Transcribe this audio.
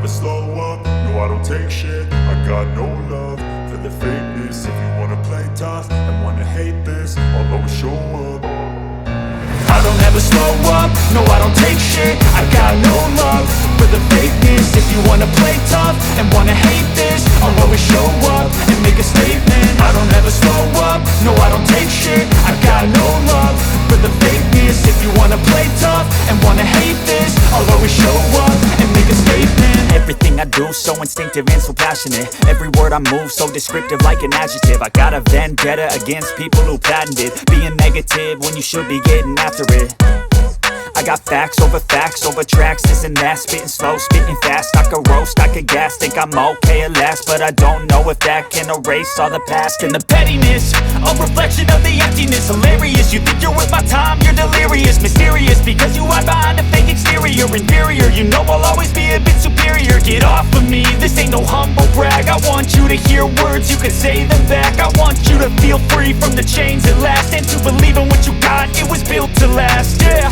slow up, no I don't take shit. I got no love for the fakeness. If you wanna play tough and wanna hate this, I'll always show up. I don't ever slow up, no I don't take shit. I got no love for the fakeness. If you wanna play tough and wanna hate this, I'll always show up and make a statement. I don't ever slow up, no I don't take shit. I got no love for the fakeness. If you wanna play tough and wanna hate this, I'll always show up and make a statement. Everything I do so instinctive and so passionate. Every word I move so descriptive like an adjective. I got a vendetta against people who patented being negative when you should be getting after it. I got facts over tracks, this and that. Spitting slow, spitting fast. I could roast, I could gas. Think I'm okay at last, but I don't know if that can erase all the past. And the pettiness, a reflection of the emptiness. Hilarious, you think you're worth my time, you're delirious. Mysterious, because you hide behind a fake exterior. Inferior, you know I'll always be a bit superior. Get off of me, this ain't no humble brag. I want you to hear words, you can say them back. I want you to feel free from the chains at last, and to believe in what you got, it was built to last, yeah.